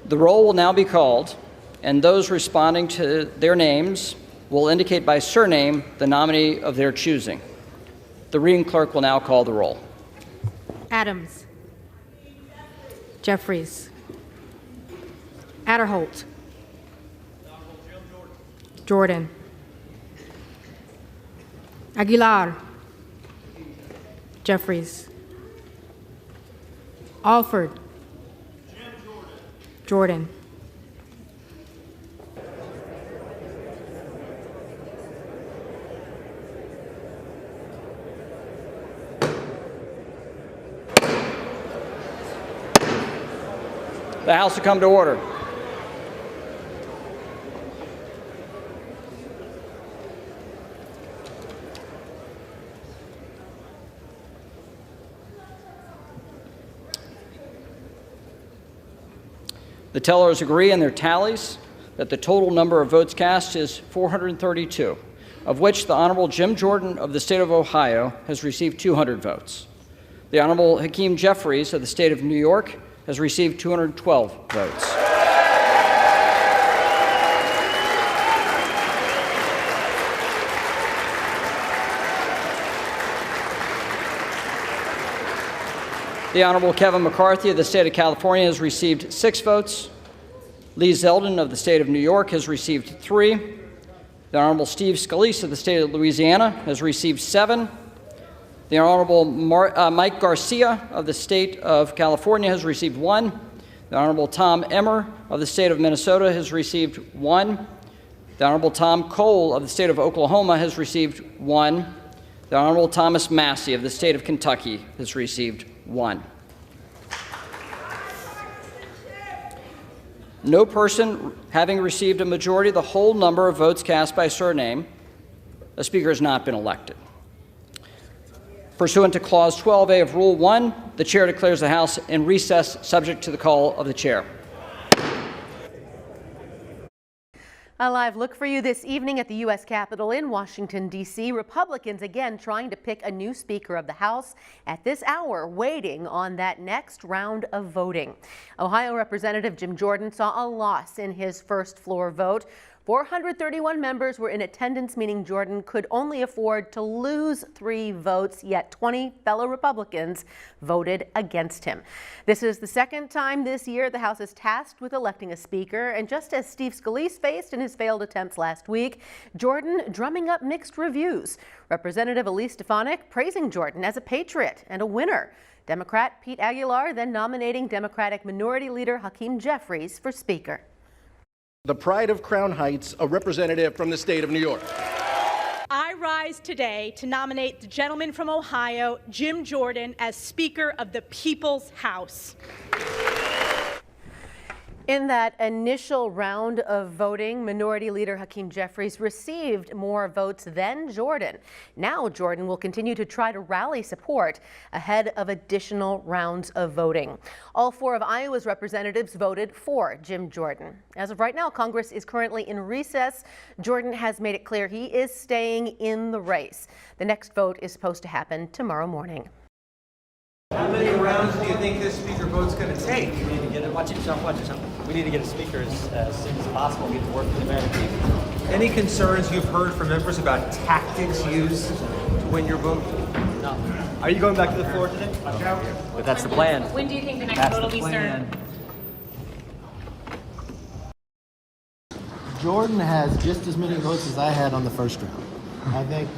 The roll will now be called, and those responding to their names will indicate by surname the nominee of their choosing. The reading clerk will now call the roll. Adams. Jeffries. Adderholt. Jordan. Aguilar. Jeffries. Alford. Jordan. The House will come to order. The tellers agree in their tallies that the total number of votes cast is 432, of which the Honorable Jim Jordan of the state of Ohio has received 200 votes. The Honorable Hakeem Jeffries of the state of New York has received 212 votes. The Honorable Kevin McCarthy of the state of California has received 6 votes. Lee Zeldin of the state of New York has received 3. The Honorable Steve Scalise of the state of Louisiana has received 7. The Honorable Mike Garcia of the state of California has received 1. The Honorable Tom Emmer of the state of Minnesota has received 1. The Honorable Tom Cole of the state of Oklahoma has received 1. The Honorable Thomas Massey of the state of Kentucky has received 1. No person having received a majority of the whole number of votes cast by surname, a speaker has not been elected. Pursuant to Clause 12A of Rule 1, the chair declares the House in recess subject to the call of the chair. A live look for you this evening at the U.S. Capitol in Washington, D.C. Republicans again trying to pick a new Speaker of the House at this hour, waiting on that next round of voting. Ohio Representative Jim Jordan saw a loss in his first floor vote. 431 members were in attendance, meaning Jordan could only afford to lose 3 votes, yet 20 fellow Republicans voted against him. This is the second time this year the House is tasked with electing a speaker, and just as Steve Scalise faced in his failed attempts last week, Jordan drumming up mixed reviews. Representative Elise Stefanik praising Jordan as a patriot and a winner. Democrat Pete Aguilar then nominating Democratic Minority Leader Hakeem Jeffries for Speaker. The pride of Crown Heights, a representative from the state of New York. I rise today to nominate the gentleman from Ohio, Jim Jordan, as Speaker of the People's House. In that initial round of voting, Minority Leader Hakeem Jeffries received more votes than Jordan. Now Jordan will continue to try to rally support ahead of additional rounds of voting. All 4 of Iowa's representatives voted for Jim Jordan. As of right now, Congress is currently in recess. Jordan has made it clear he is staying in the race. The next vote is supposed to happen tomorrow morning. How many rounds do you think this speaker vote's going to take? We need to get it. Watch yourself. Watch yourself. We need to get a speaker as soon as possible. Get to work for the American people. Any concerns you've heard from members about tactics used to win your vote? No. Are you going back to the floor today? But that's the plan. When do you think the next vote will be, sir? Jordan has just as many votes as I had on the first round. I think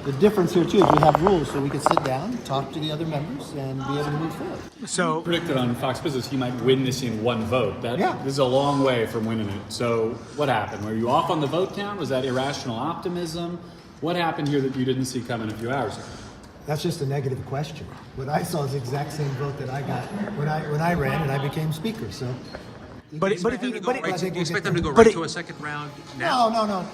the difference here, too, is we have rules, so we can sit down, talk to the other members, and be able to move forward. So predicted on Fox Business he might win this in 1 vote. This is a long way from winning it. So what happened? Were you off on the vote count? Was that irrational optimism? What happened here that you didn't see coming a few hours ago? That's just a negative question. What I saw is the exact same vote that I got when I ran and I became speaker. So, Do you expect them to go right to a second round now? No.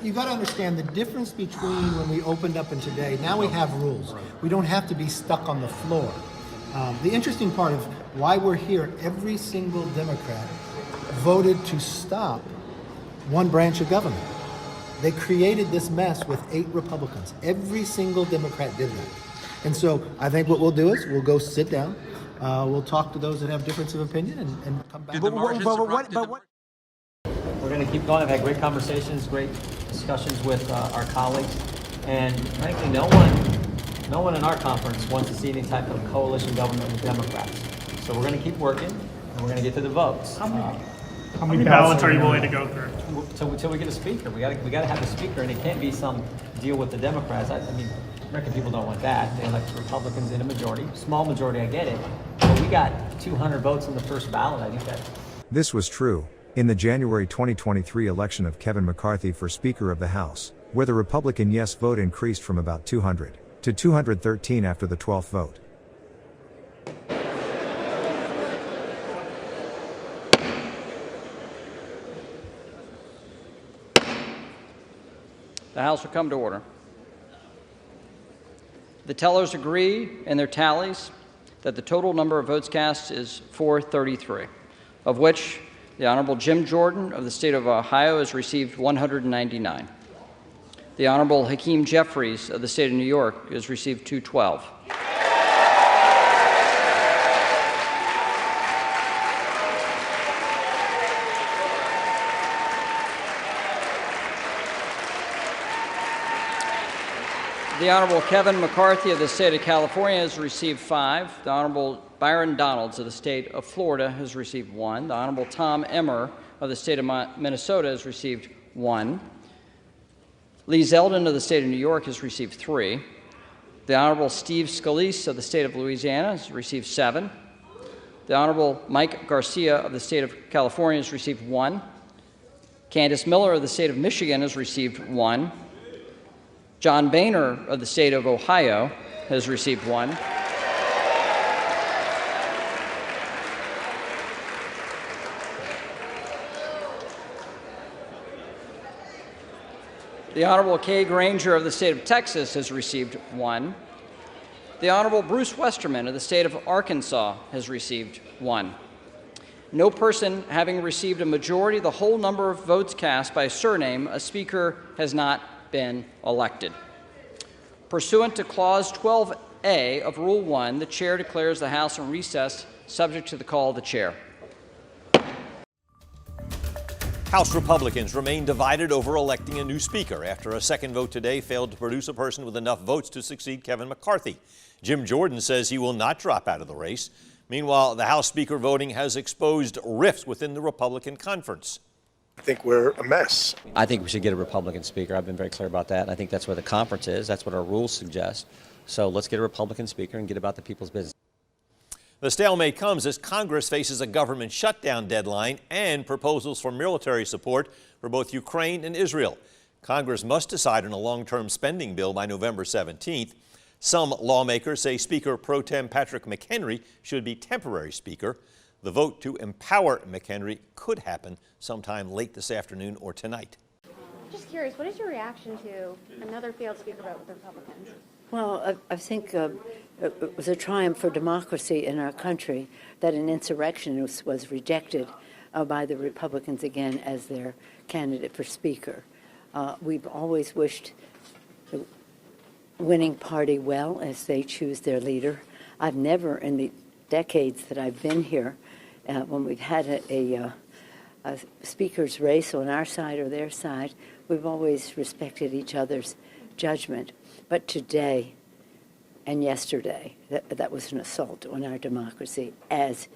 You got to understand the difference between when we opened up and today. Now we have rules. We don't have to be stuck on the floor. The interesting part of why we're here, every single Democrat voted to stop one branch of government. They created this mess with 8 Republicans. Every single Democrat did that. And so I think what we'll do is we'll go sit down. we'll talk to those that have difference of opinion and come back. Did the margins erupt? We're going to keep going. I've had great conversations, great discussions with our colleagues, and frankly, no one in our conference wants to see any type of coalition government with Democrats. So we're going to keep working, and we're going to get to the votes. How many ballots are you willing to go through? Until we get a speaker. We got to have a speaker, and it can't be some deal with the Democrats. I mean, American people don't want that. They elect Republicans in a majority, small majority. I get it, but we got 200 votes in the first ballot. I think that. This was true in the January 2023 election of Kevin McCarthy for Speaker of the House, where the Republican yes vote increased from about 200 to 213 after the 12th vote. The House will come to order. The tellers agree in their tallies that the total number of votes cast is 433, of which the Honorable Jim Jordan of the state of Ohio has received 199. The Honorable Hakeem Jeffries of the state of New York has received 212. The Honorable Kevin McCarthy of the state of California has received 5. The Honorable Byron Donalds of the state of Florida has received 1. The Honorable Tom Emmer of the state of Minnesota has received 1. Lee Zeldin of the state of New York has received 3. The Honorable Steve Scalise of the state of Louisiana has received 7. The Honorable Mike Garcia of the state of California has received 1. Candace Miller of the state of Michigan has received 1. John Boehner of the state of Ohio has received 1. The Honorable Kay Granger of the state of Texas has received 1. The Honorable Bruce Westerman of the state of Arkansas has received 1. No person having received a majority of the whole number of votes cast by surname, a speaker has not been elected. Pursuant to Clause 12A of Rule 1, the Chair declares the House in recess, subject to the call of the Chair. House Republicans remain divided over electing a new Speaker after a second vote today failed to produce a person with enough votes to succeed Kevin McCarthy. Jim Jordan says he will not drop out of the race. Meanwhile, the House Speaker voting has exposed rifts within the Republican conference. I think we're a mess. I think we should get a Republican speaker. I've been very clear about that. I think that's where the conference is. That's what our rules suggest. So let's get a Republican speaker and get about the people's business. The stalemate comes as Congress faces a government shutdown deadline and proposals for military support for both Ukraine and Israel. Congress must decide on a long-term spending bill by November 17th. Some lawmakers say Speaker Pro Tem Patrick McHenry should be temporary Speaker. The vote to empower McHenry could happen sometime late this afternoon or tonight. Just curious, what is your reaction to another failed speaker vote with the Republicans? Well, I think it was a triumph for democracy in our country that an insurrection was rejected by the Republicans again as their candidate for Speaker. We've always wished the winning party well as they choose their leader. I've never, in the decades that I've been here, when we've had a speaker's race on our side or their side, we've always respected each other's judgment. But today and yesterday, that was an assault on our democracy, as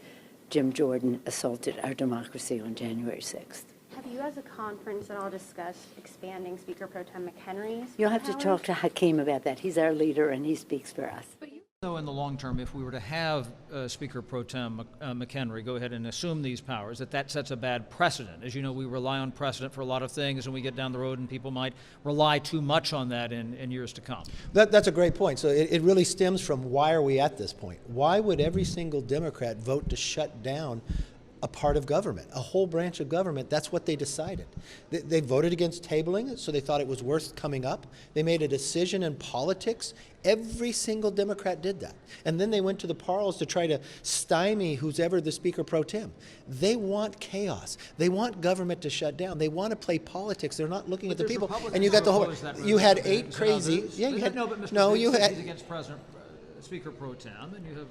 Jim Jordan assaulted our democracy on January 6th. Have you as a conference at all discussed expanding Speaker Pro Tem McHenry's You'll have to talk to Hakeem about that. He's our leader and he speaks for us. So in the long term, if we were to have Speaker Pro Tem McHenry go ahead and assume these powers, that sets a bad precedent. As you know, we rely on precedent for a lot of things, and we get down the road and people might rely too much on that in years to come. That's a great point. So it really stems from why are we at this point? Why would every single Democrat vote to shut down a part of government, a whole branch of government? That's what they decided. They voted against tabling it, so they thought it was worth coming up. They made a decision in politics. Every single Democrat did that. And then they went to the parlors to try to stymie who's ever the Speaker Pro Tem. They want chaos. They want government to shut down. They want to play politics. They're not looking at the people. And you got the whole, you had 8 crazy, yeah, you had, no, but Mr. no, you had, against President Speaker Pro Tem, and you have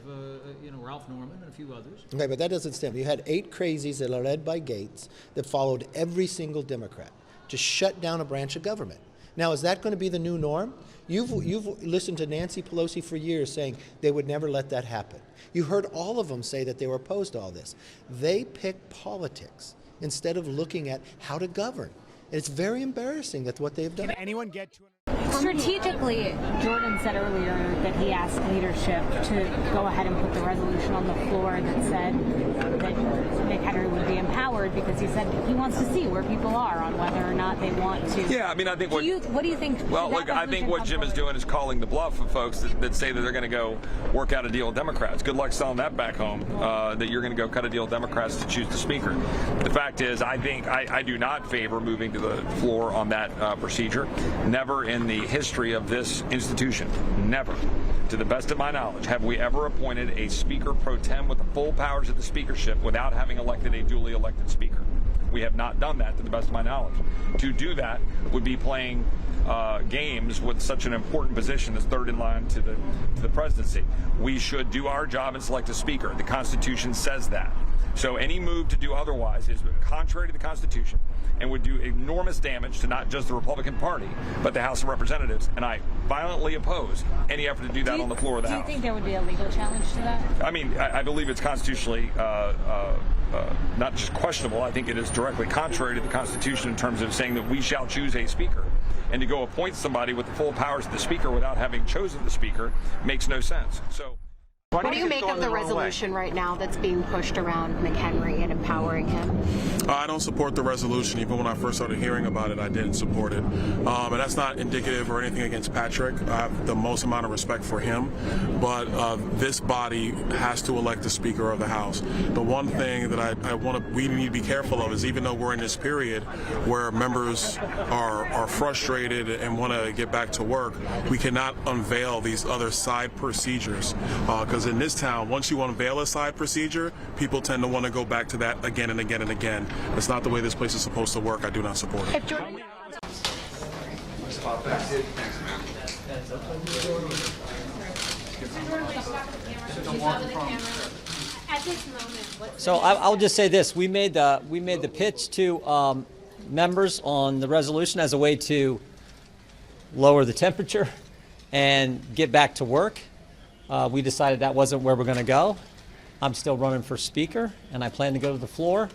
Ralph Norman and a few others. Okay, but that doesn't stand. You had 8 crazies that are led by Gates that followed every single Democrat to shut down a branch of government. Now, is that going to be the new norm? You've listened to Nancy Pelosi for years saying they would never let that happen. You heard all of them say that they were opposed to all this. They pick politics instead of looking at how to govern. It's very embarrassing that's what they've done. Can anyone get to Strategically, Jordan said earlier that he asked leadership to go ahead and put the resolution on the floor that said that McHenry would be empowered because he said he wants to see where people are on whether or not they want to. Yeah, I mean, I think what do you think? Well, look, I think what Jim is doing is calling the bluff of folks that say that they're going to go work out a deal with Democrats. Good luck selling that back home, that you're going to go cut a deal with Democrats to choose the speaker. The fact is, I think I do not favor moving to the floor on that procedure. Never in the history of this institution, never, to the best of my knowledge, have we ever appointed a Speaker Pro Tem with the full powers of the speakership without having elected a duly elected speaker. We have not done that to the best of my knowledge. To do that would be playing games with such an important position as third in line to the presidency. We should do our job and select a speaker. The Constitution says that. So any move to do otherwise is contrary to the Constitution and would do enormous damage to not just the Republican Party, but the House of Representatives. And I violently oppose any effort to do that on the floor of the House. Do you think there would be a legal challenge to that? I mean, I believe it's constitutionally not just questionable. I think it is directly contrary to the Constitution in terms of saying that we shall choose a speaker. And to go appoint somebody with the full powers of the speaker without having chosen the speaker makes no sense. So. What do you make of the resolution right now that's being pushed around McHenry and empowering him? I don't support the resolution. Even when I first started hearing about it, I didn't support it. And that's not indicative or anything against Patrick. I have the most amount of respect for him. But this body has to elect the Speaker of the House. The one thing that we need to be careful of is, even though we're in this period where members are frustrated and want to get back to work, we cannot unveil these other side procedures. Because in this town, once you unveil a side procedure, people tend to want to go back to that again and again and again. That's not the way this place is supposed to work. I do not support it. So I'll just say this: we made the pitch to members on the resolution as a way to lower the temperature and get back to work. We decided that wasn't where we're going to go. I'm still running for Speaker, and I plan to go to the floor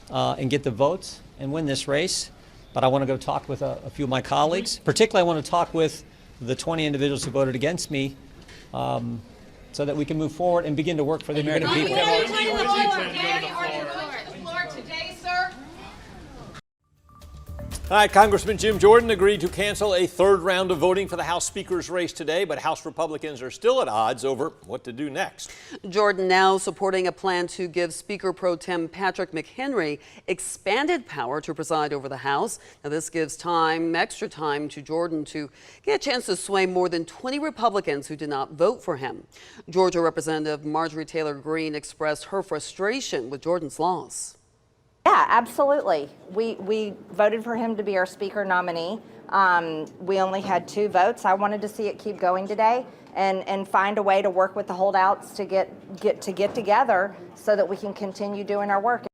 and get the votes and win this race. But I want to go talk with a few of my colleagues. Particularly, I want to talk with the 20 individuals who voted against me so that we can move forward and begin to work for the American people. All right, Congressman Jim Jordan agreed to cancel a third round of voting for the House Speaker's race today, but House Republicans are still at odds over what to do next. Jordan now supporting a plan to give Speaker Pro Tem Patrick McHenry expanded power to preside over the House. Now, this gives extra time to Jordan to get a chance to sway more than 20 Republicans who did not vote for him. Georgia Representative Marjorie Taylor Greene expressed her frustration with Jordan's loss. Yeah, absolutely. We voted for him to be our Speaker nominee. We only had 2 votes. I wanted to see it keep going today and find a way to work with the holdouts to get together so that we can continue doing our work.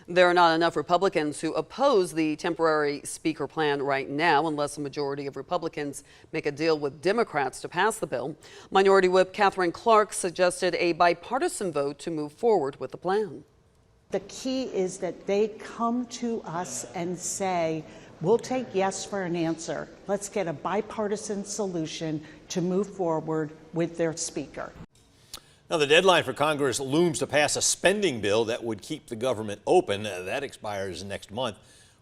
There are not enough Republicans who oppose the temporary Speaker plan right now unless a majority of Republicans make a deal with Democrats to pass the bill. Minority Whip Catherine Clark suggested a bipartisan vote to move forward with the plan. The key is that they come to us and say, we'll take yes for an answer. Let's get a bipartisan solution to move forward with their speaker. Now, the deadline for Congress looms to pass a spending bill that would keep the government open. That expires next month.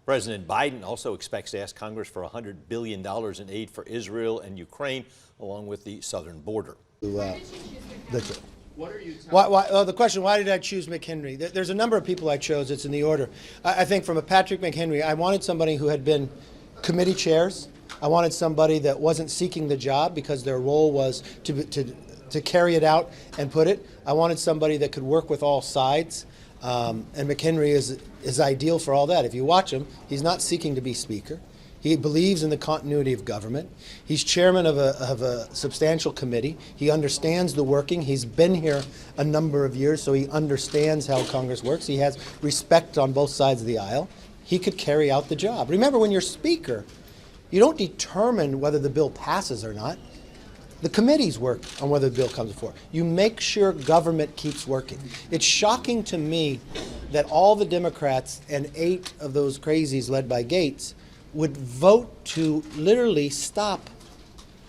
President Biden also expects to ask Congress for $100 billion in aid for Israel and Ukraine, along with the southern border. The question, why did I choose McHenry? There's a number of people I chose. It's in the order. I think from a Patrick McHenry, I wanted somebody who had been committee chairs. I wanted somebody that wasn't seeking the job because their role was to carry it out and put it. I wanted somebody that could work with all sides. And McHenry is ideal for all that. If you watch him, he's not seeking to be Speaker. He believes in the continuity of government. He's chairman of a substantial committee. He understands the working. He's been here a number of years, so he understands how Congress works. He has respect on both sides of the aisle. He could carry out the job. Remember, when you're Speaker, you don't determine whether the bill passes or not. The committees work on whether the bill comes before. You make sure government keeps working. It's shocking to me that all the Democrats and 8 of those crazies led by Gates would vote to literally stop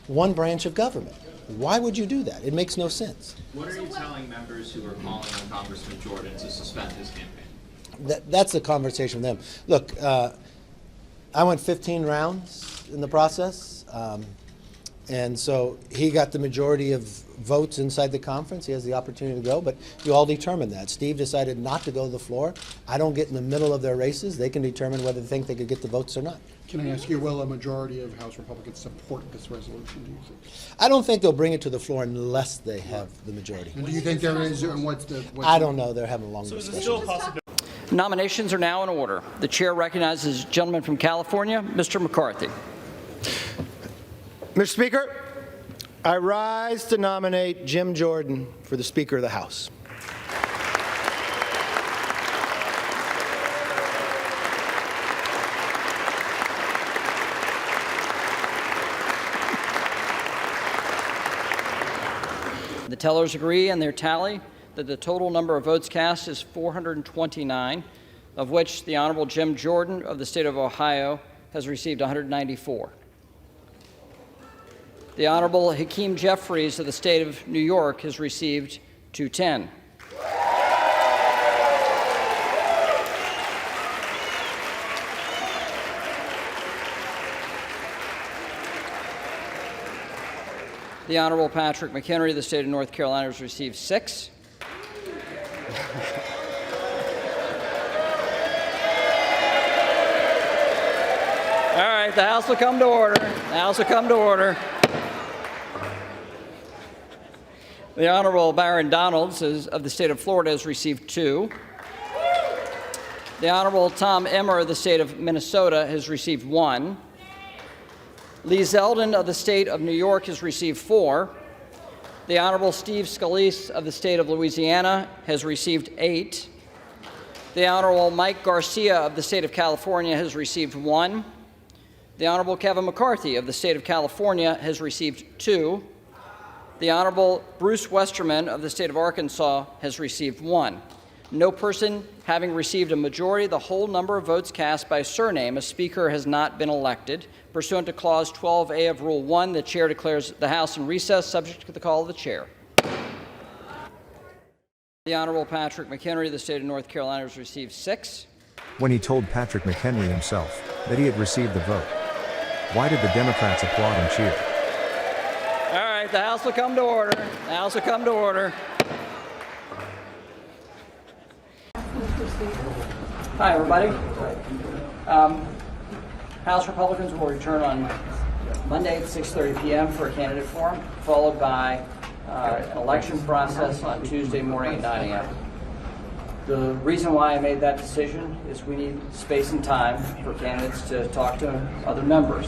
one branch of government. Why would you do that? It makes no sense. What are you telling members who are calling on Congressman Jordan to suspend his campaign? That's the conversation with them. Look, I went 15 rounds in the process, and so he got the majority of votes inside the conference. He has the opportunity to go, but you all determine that. Steve decided not to go to the floor. I don't get in the middle of their races. They can determine whether they think they could get the votes or not. Can I ask you, will a majority of House Republicans support this resolution, do you think? I don't think they'll bring it to the floor unless they have the majority. And do you think there is, and I don't know. They're having a long discussion. Is it still a possibility? Nominations are now in order. The chair recognizes the gentleman from California, Mr. McCarthy. Mr. Speaker, I rise to nominate Jim Jordan for the Speaker of the House. The tellers agree in their tally that the total number of votes cast is 429, of which the Honorable Jim Jordan of the state of Ohio has received 194. The Honorable Hakeem Jeffries of the state of New York has received 210. The Honorable Patrick McHenry of the state of North Carolina has received 6. All right, the House will come to order. The House will come to order. The Honorable Byron Donalds of the state of Florida has received 2. The Honorable Tom Emmer of the state of Minnesota has received 1. Lee Zeldin of the state of New York has received 4. The Honorable Steve Scalise of the state of Louisiana has received 8. The Honorable Mike Garcia of the state of California has received 1. The Honorable Kevin McCarthy of the state of California has received 2. The Honorable Bruce Westerman of the state of Arkansas has received 1. No person having received a majority of the whole number of votes cast by surname, a speaker has not been elected. Pursuant to Clause 12A of Rule 1, the chair declares the House in recess, subject to the call of the chair. The Honorable Patrick McHenry of the state of North Carolina has received 6. When he told Patrick McHenry himself that he had received the vote, why did the Democrats applaud and cheer? All right, the House will come to order. The House will come to order. Hi, everybody. House Republicans will return on Monday at 6:30 p.m. for a candidate forum, followed by an election process on Tuesday morning at 9 a.m. The reason why I made that decision is we need space and time for candidates to talk to other members.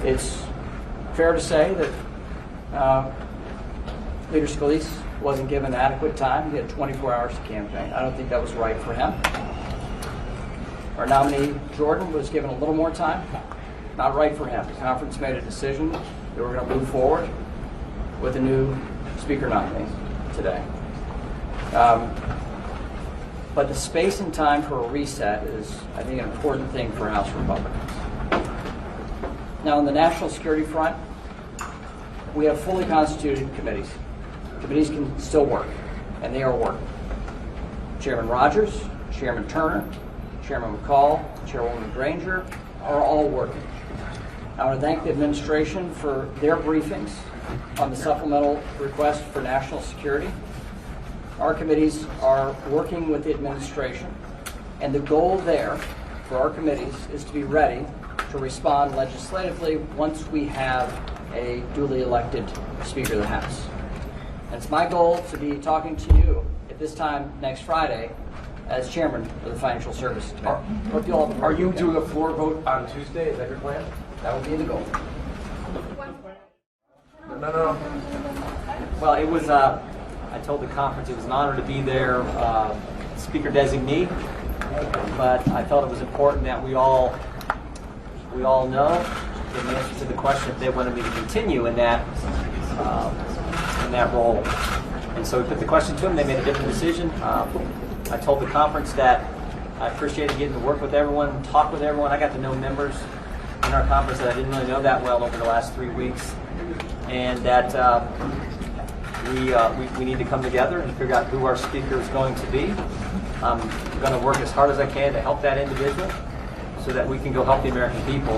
It's fair to say that Leader Scalise wasn't given adequate time. He had 24 hours to campaign. I don't think that was right for him. Our nominee, Jordan, was given a little more time. Not right for him. The conference made a decision that we're going to move forward with a new speaker nominee today. But the space and time for a reset is, I think, an important thing for House Republicans. Now, on the national security front, we have fully constituted committees. Committees can still work, and they are working. Chairman Rogers, Chairman Turner, Chairman McCall, Chairwoman Granger are all working. I want to thank the administration for their briefings on the supplemental request for national security. Our committees are working with the administration, and the goal there for our committees is to be ready to respond legislatively once we have a duly elected Speaker of the House. And it's my goal to be talking to you at this time next Friday as chairman of the Financial Services Committee. Are you doing a floor vote on Tuesday? Is that your plan? That would be the goal. No. Well, it was, I told the conference it was an honor to be there, speaker designee, but I felt it was important that we all know in answer to the question if they wanted me to continue in that role. And so we put the question to them. They made a different decision. I told the conference that I appreciated getting to work with everyone, talk with everyone. I got to know members in our conference that I didn't really know that well over the last 3 weeks, and that we need to come together and figure out who our speaker is going to be. I'm going to work as hard as I can to help that individual so that we can go help the American people.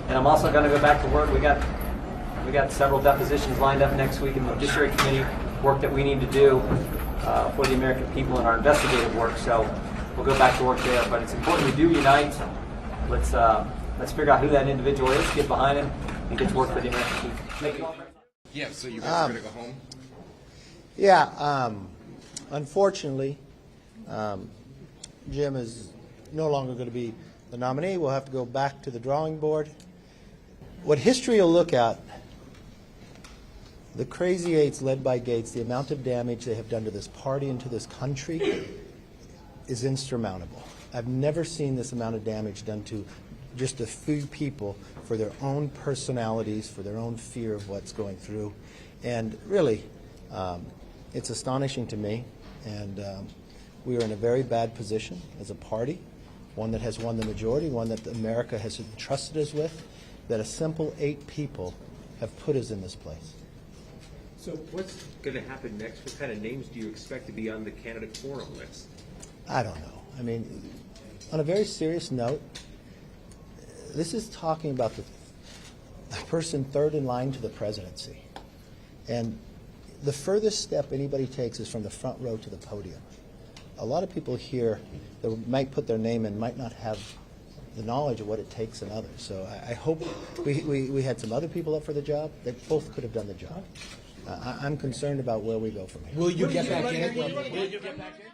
And I'm also going to go back to work. We got several depositions lined up next week in the Judiciary Committee, work that we need to do for the American people in our investigative work. So we'll go back to work there. But it's important we do unite. Let's figure out who that individual is, get behind him, and get to work for the American people. Thank you. Yeah, so you guys are going to go home? Yeah, unfortunately, Jim is no longer going to be the nominee. We'll have to go back to the drawing board. What history will look at, the Crazy Eights led by Gates, the amount of damage they have done to this party and to this country is insurmountable. I've never seen this amount of damage done to just a few people for their own personalities, for their own fear of what's going through. And really, it's astonishing to me. And we are in a very bad position as a party, one that has won the majority, one that America has entrusted us with, that a simple 8 people have put us in this place. So what's going to happen next? What kind of names do you expect to be on the candidate forum list? I don't know. I mean, on a very serious note, this is talking about the person third in line to the presidency. And the furthest step anybody takes is from the front row to the podium. A lot of people here that might put their name in might not have the knowledge of what it takes in others. So I hope we had some other people up for the job. They both could have done the job. I'm concerned about where we go from here. Will you get back in? Will you get back in?